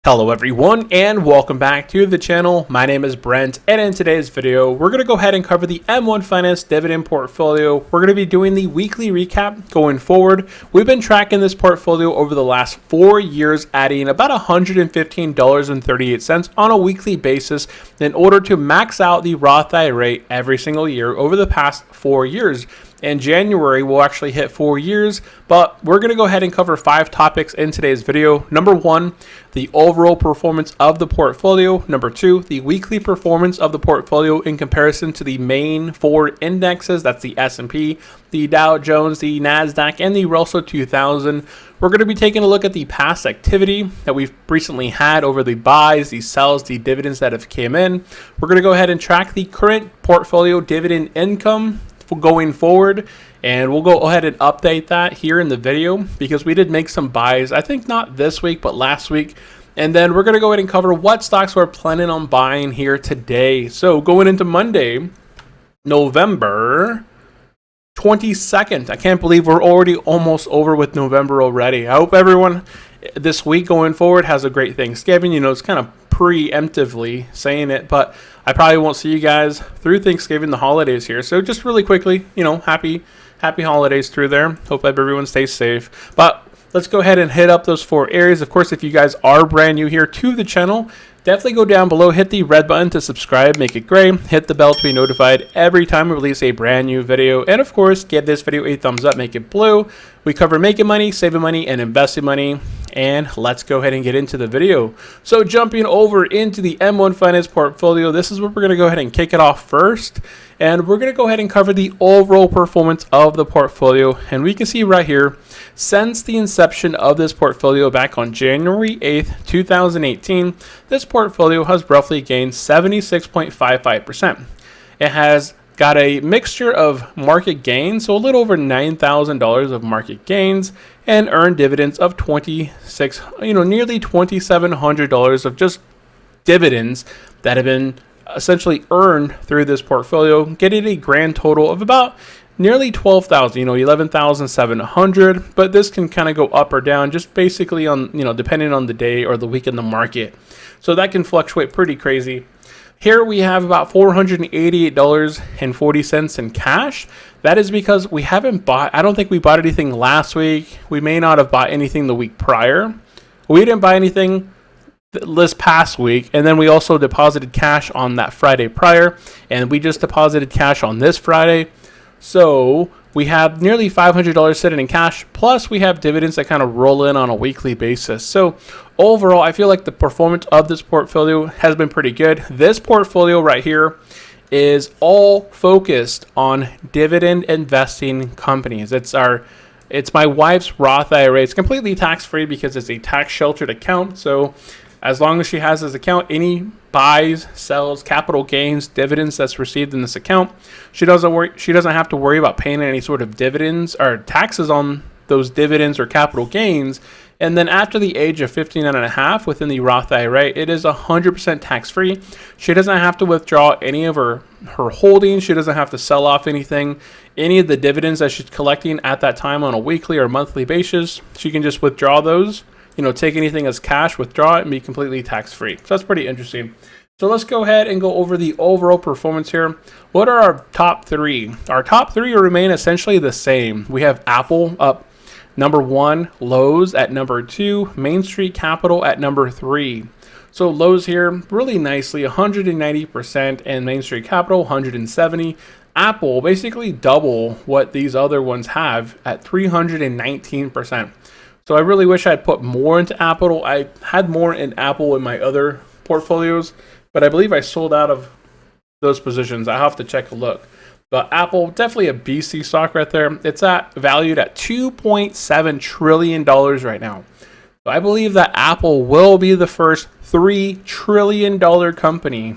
Hello everyone and welcome back to the channel. My name is Brent, and in today's video we're going to go ahead and cover the M1 Finance dividend portfolio. We're going to be doing the weekly recap going forward. We've been tracking this portfolio over the last 4 years, adding about $115.38 on a weekly basis in order to max out the Roth IRA every single year over the past 4 years. In January, we'll actually hit 4 years, but we're going to go ahead and cover 5 topics in today's video. Number 1, the overall performance of the portfolio. Number 2, the weekly performance of the portfolio in comparison to the main 4 indexes. That's the S&P, the Dow Jones, the NASDAQ, and the Russell 2000. We're going to be taking a look at the past activity that we've recently had over the buys, the sells, the dividends that have came in. We're going to go ahead and track the current portfolio dividend income going forward, and we'll go ahead and update that here in the video because we did make some buys, I think not this week but last week. And then we're going to go ahead and cover what stocks we're planning on buying here today. So going into Monday, November 22nd. I can't believe we're already almost over with November already. I hope everyone this week going forward has a great Thanksgiving. You know, it's kind of preemptively saying it, but I probably won't see you guys through Thanksgiving, the holidays here. So just really quickly, you know, happy holidays through there. Hope everyone stays safe. But let's go ahead and hit up those 4 areas. Of course, if you guys are brand new here to the channel, definitely go down below, hit the red button to subscribe, make it gray, hit the bell to be notified every time we release a brand new video, and of course, give this video a thumbs up, make it blue. We cover making money, saving money, and investing money. And let's go ahead and get into the video. So jumping over into the M1 Finance portfolio, this is where we're going to go ahead and kick it off first. And we're going to go ahead and cover the overall performance of the portfolio. And we can see right here, since the inception of this portfolio back on January 8th, 2018, this portfolio has roughly gained 76.55%. It has got a mixture of market gains, so a little over $9,000 of market gains, and earned dividends of nearly $2,700 of just dividends that have been essentially earned through this portfolio, getting a grand total of about nearly 12,000, $11,700. But this can kind of go up or down, just basically on, depending on the day or the week in the market. So that can fluctuate pretty crazy. Here we have about $488.40 in cash. That is because we haven't bought, I don't think we bought anything last week. We may not have bought anything the week prior. We didn't buy anything this past week. And then we also deposited cash on that Friday prior. And we just deposited cash on this Friday. So we have nearly $500 sitting in cash, plus we have dividends that kind of roll in on a weekly basis. So overall, I feel like the performance of this portfolio has been pretty good. This portfolio right here is all focused on dividend investing companies. It's my wife's Roth IRA. It's completely tax-free because it's a tax-sheltered account. So as long as she has this account, any buys, sells, capital gains, dividends that's received in this account, she doesn't have to worry about paying any sort of dividends or taxes on those dividends or capital gains. And then after the age of 59 and a half within the Roth IRA, it is 100% tax-free. She doesn't have to withdraw any of her holdings. She doesn't have to sell off anything. Any of the dividends that she's collecting at that time on a weekly or monthly basis, she can just withdraw those. Take anything as cash, withdraw it, and be completely tax-free. So that's pretty interesting. So let's go ahead and go over the overall performance here. What are our top 3? Our top 3 remain essentially the same. We have Apple up number 1, Lowe's at number 2, Main Street Capital at number 3. So Lowe's here really nicely, 190%, and Main Street Capital 170%. Apple basically double what these other ones have at 319%. So I really wish I'd put more into Apple. I had more in Apple in my other portfolios, but I believe I sold out of those positions. I have to check a look. But Apple, definitely a BC stock right there. It's valued at $2.7 trillion right now. So I believe that Apple will be the first $3 trillion company.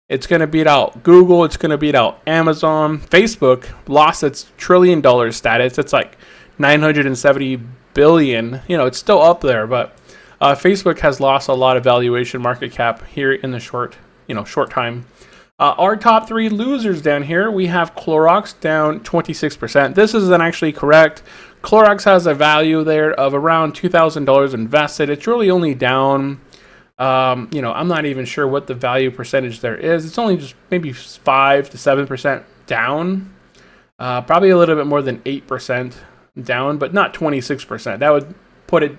It's going to beat out Google. It's going to beat out Amazon. Facebook lost its $1 trillion status. It's like 970 billion. It's still up there, but Facebook has lost a lot of valuation market cap here in the short time. Our top 3 losers down here, we have Clorox down 26%. This isn't actually correct. Clorox has a value there of around $2,000 invested. It's really only down I'm not even sure what the value percentage there is. It's only just maybe 5 to 7% down. Probably a little bit more than 8% down, but not 26%. That would put it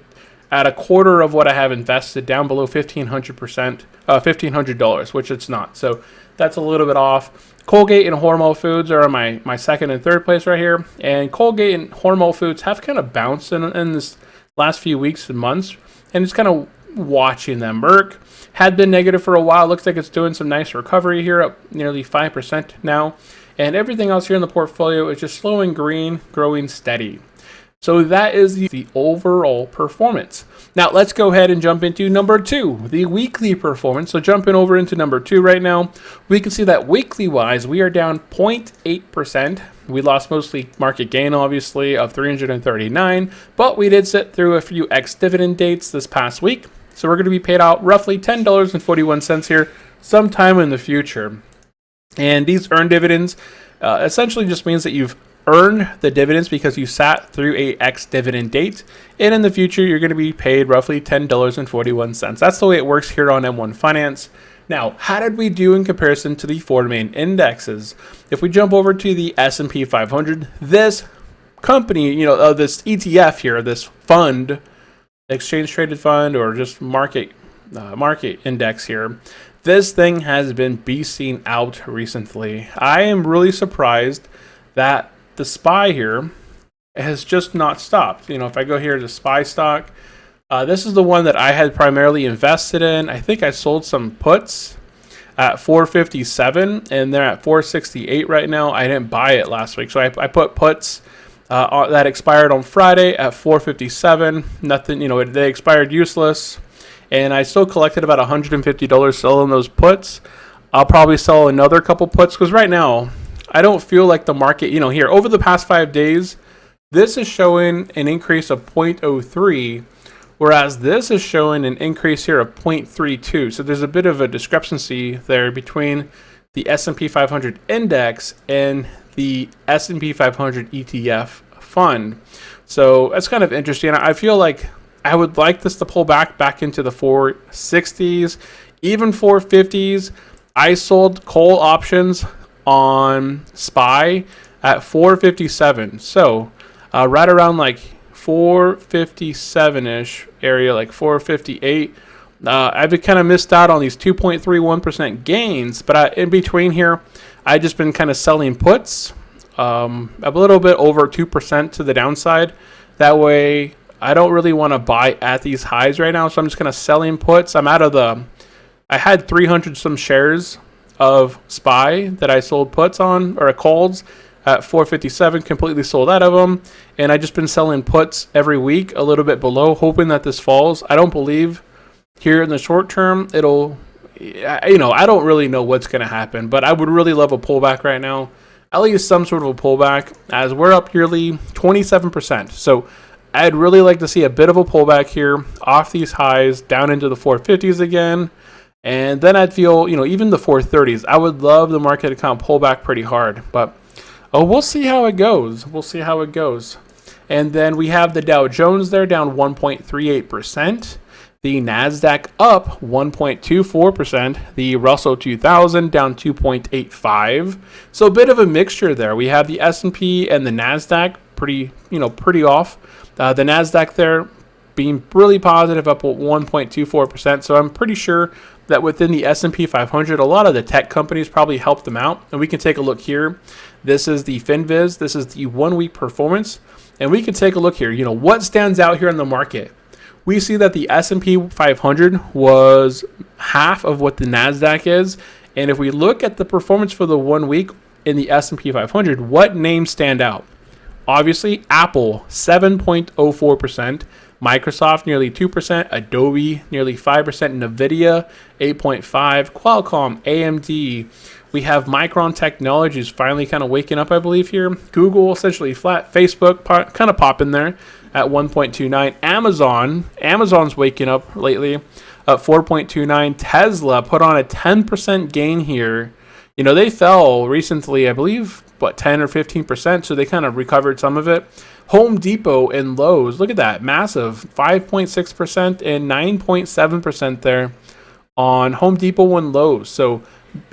at a quarter of what I have invested, down below $1,500, which it's not. So that's a little bit off. Colgate and Hormel Foods are my second and third place right here. And Colgate and Hormel Foods have kind of bounced in this last few weeks and months, and it's kind of watching them. Merck had been negative for a while. Looks like it's doing some nice recovery here, up nearly 5% now. And everything else here in the portfolio is just slowing green, growing steady. So that is the overall performance. Now let's go ahead and jump into number 2, the weekly performance. So jumping over into number 2 right now, we can see that weekly wise, we are down 0.8%. We lost mostly market gain, obviously, of 339, but we did sit through a few ex-dividend dates this past week. So we're going to be paid out roughly $10.41 here sometime in the future. And these earned dividends essentially just means that you've earned the dividends because you sat through a ex-dividend date, and in the future you're going to be paid roughly $10.41. That's the way it works here on M1 Finance. Now, how did we do in comparison to the 4 main indexes? If we jump over to the S&P 500, this company, this ETF here, this fund, exchange traded fund, or just market index here, this thing has been beasting out recently. I am really surprised that the SPY here has just not stopped. If I go here to SPY stock, this is the one that I had primarily invested in. I think I sold some puts at 457, and they're at 468 right now. I didn't buy it last week, so I put puts that expired on Friday at 457. Nothing, they expired useless, and I still collected about $150 selling those puts. I'll probably sell another couple puts because right now I don't feel like the market, here over the past 5 days, this is showing an increase of 0.03, whereas this is showing an increase here of 0.32. So there's a bit of a discrepancy there between the S&P 500 index and the S&P 500 ETF fund. So that's kind of interesting. I feel like I would like this to pull back into the 460s, even 450s. I sold call options on SPY at 457, so right around like 457-ish area, like 458. I've kind of missed out on these 2.31% gains, but in between here, I've just been kind of selling puts, a little bit over 2% to the downside. That way, I don't really want to buy at these highs right now, so I'm just kind of selling puts. I had 300 some shares of SPY that I sold puts on, or calls at 457, completely sold out of them, and I just been selling puts every week a little bit below, hoping that this falls. I don't believe here in the short term I don't really know what's going to happen, but I would really love a pullback right now, at least some sort of a pullback, as we're up yearly 27%. So I'd really like to see a bit of a pullback here off these highs down into the 450s again. And then I'd feel, even the 430s, I would love the market to kind of pull back pretty hard. But we'll see how it goes. And then we have the Dow Jones there down 1.38%. The NASDAQ up 1.24%. The Russell 2000 down 2.85%. So a bit of a mixture there. We have the S&P and the NASDAQ pretty off. The NASDAQ there being really positive, up 1.24%. So I'm pretty sure that within the S&P 500, a lot of the tech companies probably helped them out. And we can take a look here. This is the FinViz. This is the 1 week performance. And we can take a look here. What stands out here in the market? We see that the S&P 500 was half of what the NASDAQ is. And if we look at the performance for the 1 week in the S&P 500, what names stand out? Obviously, Apple, 7.04%. Microsoft, nearly 2%. Adobe, nearly 5%. NVIDIA, 8.5%. Qualcomm, AMD. We have Micron Technologies finally kind of waking up, I believe, here. Google, essentially flat. Facebook, kind of popping there at 1.29. Amazon's waking up lately at 4.29. Tesla put on a 10% gain here. They fell recently, I believe, 10 or 15%, so they kind of recovered some of it. Home Depot and Lowe's, look at that, massive, 5.6% and 9.7% there. on Home Depot and Lowe's. So,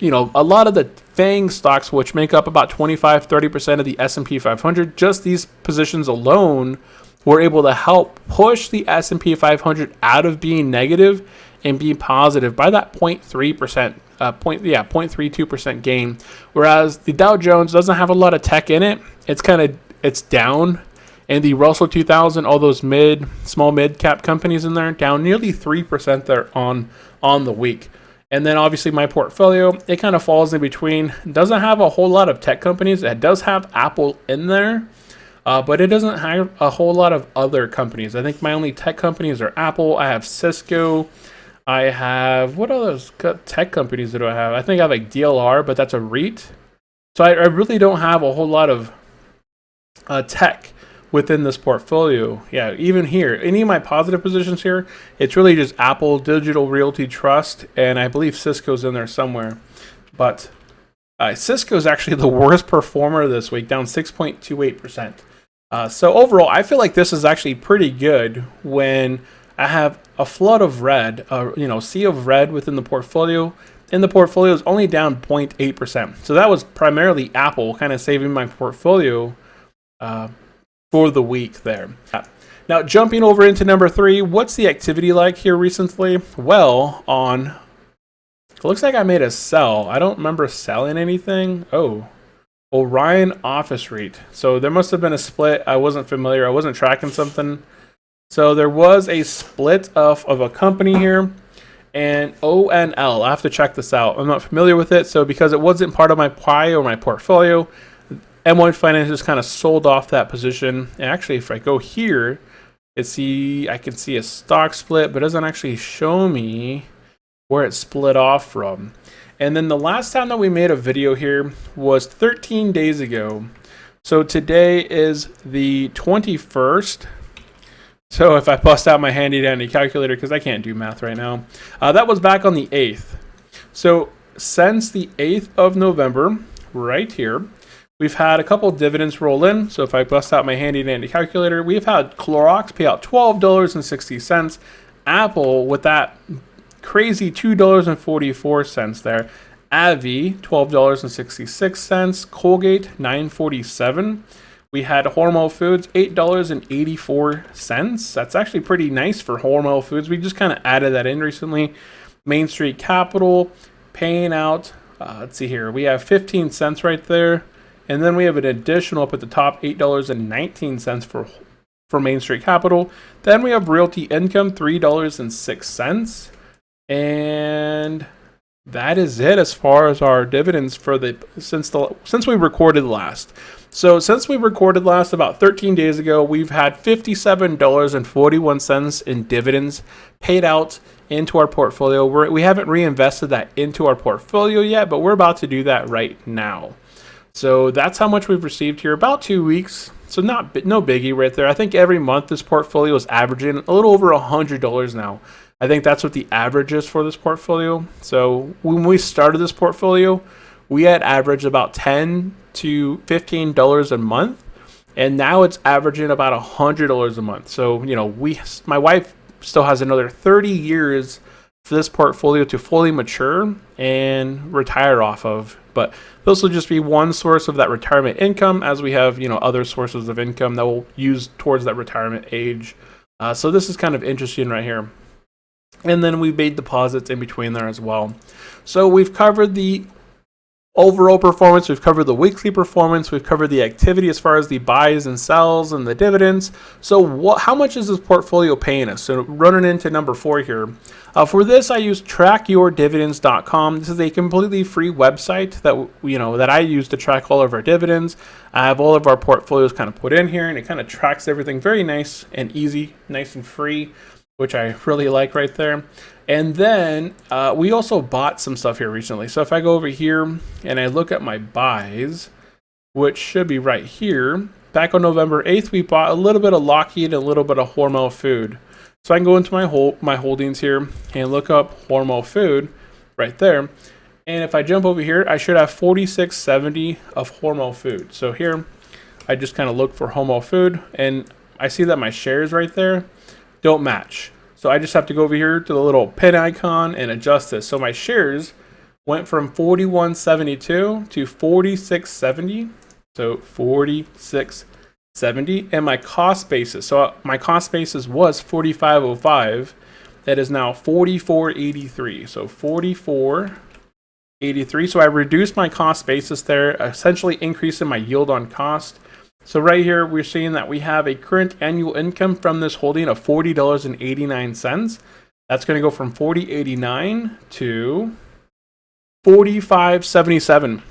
a lot of the FANG stocks, which make up about 25-30% of the S&P 500, just these positions alone were able to help push the S&P 500 out of being negative and being positive by that 0.3%, 0.32% gain. Whereas the Dow Jones doesn't have a lot of tech in it. It's down. And the Russell 2000, all those small mid cap companies in there, down nearly 3% there on the week. And then obviously my portfolio, it kind of falls in between. It doesn't have a whole lot of tech companies. It does have Apple in there, but it doesn't have a whole lot of other companies. I think my only tech companies are Apple. I have Cisco. I have, what other tech companies do I have? I think I have like DLR, but that's a REIT. So I really don't have a whole lot of tech within this portfolio. Yeah, even here, any of my positive positions here, it's really just Apple, Digital Realty Trust, and I believe Cisco's in there somewhere. But Cisco's actually the worst performer this week, down 6.28%. So overall, I feel like this is actually pretty good when I have a flood of red, sea of red within the portfolio, and the portfolio is only down 0.8%. So that was primarily Apple kind of saving my portfolio for the week there. Now, jumping over into number 3, what's the activity like here recently? Well, it looks like I made a sell. I don't remember selling anything. Oh, Orion Office REIT. So there must have been a split. I wasn't familiar. I wasn't tracking something. So there was a split of a company here, and ONL. I have to check this out. I'm not familiar with it. So because it wasn't part of my pie or my portfolio, M1 Finance just kind of sold off that position. And actually, if I go here, I can see a stock split, but it doesn't actually show me where it split off from. And then the last time that we made a video here was 13 days ago. So today is the 21st. So if I bust out my handy dandy calculator, because I can't do math right now, that was back on the 8th. So since the 8th of November, right here, we've had a couple dividends roll in. So if I bust out my handy dandy calculator, we've had Clorox pay out $12.60. Apple with that crazy $2.44 there. Avi, $12.66. Colgate, $9.47. We had Hormel Foods, $8.84. That's actually pretty nice for Hormel Foods. We just kind of added that in recently. Main Street Capital paying out, let's see here, we have 15 cents right there. And then we have an additional up at the top, $8.19 for Main Street Capital. Then we have Realty Income, $3.06. And that is it as far as our dividends for since we recorded last. So since we recorded last about 13 days ago, we've had $57.41 in dividends paid out into our portfolio. We haven't reinvested that into our portfolio yet, but we're about to do that right now. So that's how much we've received here, about 2 weeks. So no biggie right there. I think every month this portfolio is averaging a little over $100 now. I think that's what the average is for this portfolio. So when we started this portfolio, we had averaged about $10 to $15 a month, and now it's averaging about $100 a month. So my wife still has another 30 years for this portfolio to fully mature and retire off of. But this will just be one source of that retirement income, as we have other sources of income that we'll use towards that retirement age. So this is kind of interesting right here. And then we've made deposits in between there as well. So we've covered the overall performance, we've covered the weekly performance, we've covered the activity as far as the buys and sells and the dividends. So how much is this portfolio paying us? So running into number 4 here. For this, I use trackyourdividends.com. This is a completely free website that I use to track all of our dividends. I have all of our portfolios kind of put in here, and it kind of tracks everything very nice and easy, nice and free, which I really like right there. And then we also bought some stuff here recently. So if I go over here and I look at my buys, which should be right here, back on November 8th, we bought a little bit of Lockheed and a little bit of Hormel Food. So I can go into my holdings here and look up Hormel Food right there. And if I jump over here, I should have 4670 of Hormel Food. So here, I just kind of look for Hormel Food, and I see that my shares right there don't match. So I just have to go over here to the little pen icon and adjust this. So my shares went from 41.72 to 46.70. So 46.70, and my cost basis. So my cost basis was 45.05. That is now 44.83. So 44.83. So I reduced my cost basis there, essentially increasing my yield on cost. So right here, we're seeing that we have a current annual income from this holding of $40.89. That's going to go from 40.89 to 45.77.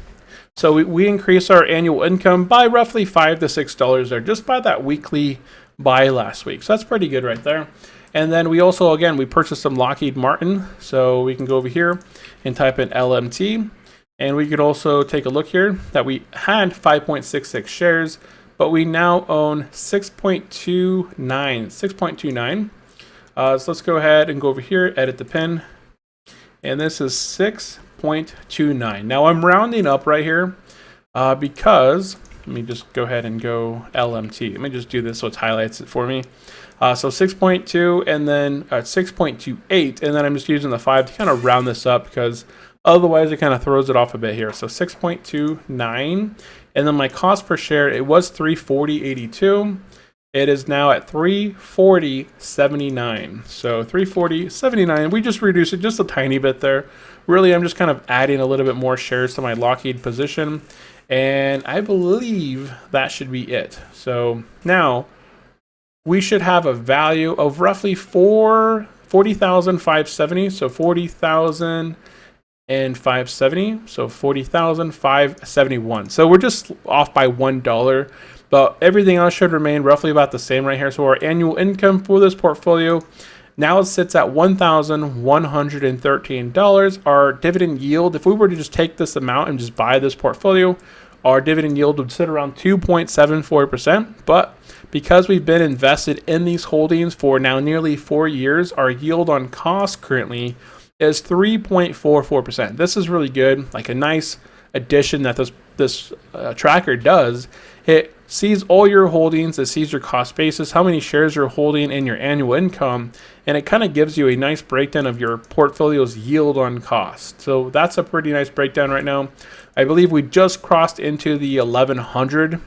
So we increase our annual income by roughly $5 to $6 there, just by that weekly buy last week. So that's pretty good right there. And then we also, again, we purchased some Lockheed Martin. So we can go over here and type in LMT. And we could also take a look here that we had 5.66 shares, but we now own 6.29. So let's go ahead and go over here, edit the pin. And this is 6.29. Now I'm rounding up right here because, let me just go ahead and go LMT. Let me just do this so it highlights it for me. So 6.2 and then 6.28, and then I'm just using the 5 to kind of round this up because otherwise it kind of throws it off a bit here. So 6.29, and then my cost per share, it was 340.82. It is now at 340.79. So 340.79. We just reduced it just a tiny bit there. Really, I'm just kind of adding a little bit more shares to my Lockheed position, and I believe that should be it. So now we should have a value of roughly 40,570. So 40,570. So 40,571. So we're just off by $1, but everything else should remain roughly about the same right here. So our annual income for this portfolio now sits at $1,113. Our dividend yield, if we were to just take this amount and just buy this portfolio, our dividend yield would sit around 2.74%. But because we've been invested in these holdings for now nearly 4 years, our yield on cost currently is 3.44%. This is really good, like a nice addition that this tracker does. It sees all your holdings, it sees your cost basis, how many shares you're holding, and your annual income, and it kind of gives you a nice breakdown of your portfolio's yield on cost. So that's a pretty nice breakdown right now. I believe we just crossed into the 1100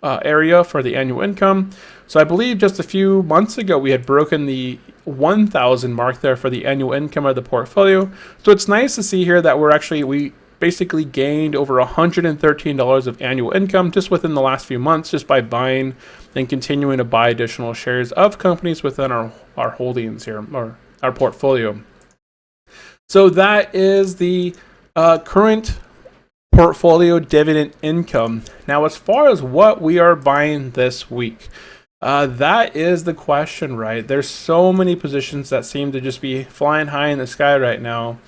area for the annual income. So I believe just a few months ago we had broken the 1,000 mark there for the annual income of the portfolio. So it's nice to see here that we basically gained over $113 of annual income just within the last few months, just by buying and continuing to buy additional shares of companies within our holdings here, or our portfolio. So that is the current portfolio dividend income. Now, as far as what we are buying this week, that is the question, right? There's so many positions that seem to just be flying high in the sky right now,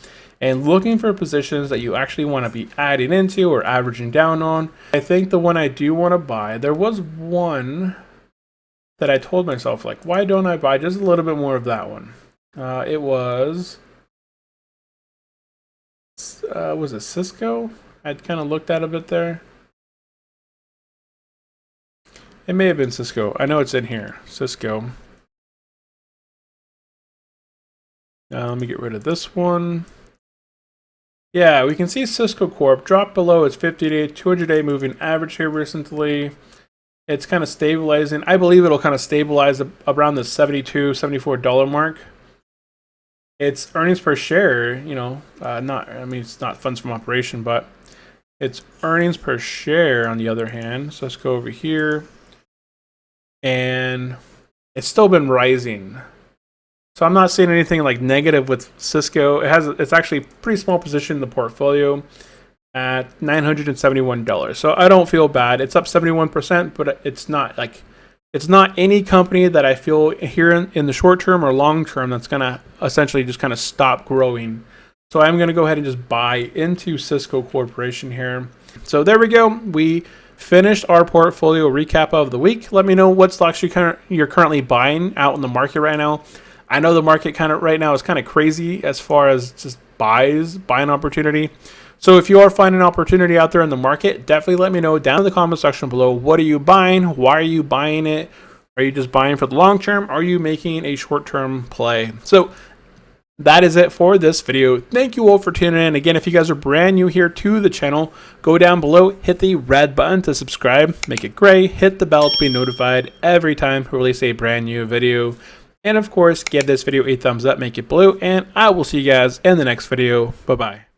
and looking for positions that you actually want to be adding into or averaging down on. I think the one I do want to buy, there was one that I told myself, like, why don't I buy just a little bit more of that one? It was it Cisco? I'd kind of looked at a bit there. It may have been Cisco. I know it's in here. Cisco. Let me get rid of this one. Yeah, we can see Cisco Corp drop below its 50-day, 200-day moving average here recently. It's kind of stabilizing. I believe it'll kind of stabilize around the $72, $74 mark. Its earnings per share, it's not funds from operation, but its earnings per share on the other hand. So let's go over here. And it's still been rising. So I'm not seeing anything like negative with Cisco. It's actually a pretty small position in the portfolio at $971. So I don't feel bad. It's up 71%, but it's not any company that I feel here in the short term or long term that's gonna essentially just kind of stop growing. So I'm gonna go ahead and just buy into Cisco Corporation here. So there we go. We finished our portfolio recap of the week. Let me know what stocks you're currently buying out in the market right now. I know the market right now is kind of crazy as far as just buying opportunity. So if you are finding an opportunity out there in the market, definitely let me know down in the comment section below. What are you buying? Why are you buying it? Are you just buying for the long term? Are you making a short term play? So that is it for this video. Thank you all for tuning in. Again, if you guys are brand new here to the channel, go down below, hit the red button to subscribe, make it gray, hit the bell to be notified every time we release a brand new video. And of course, give this video a thumbs up, make it blue, and I will see you guys in the next video. Bye-bye.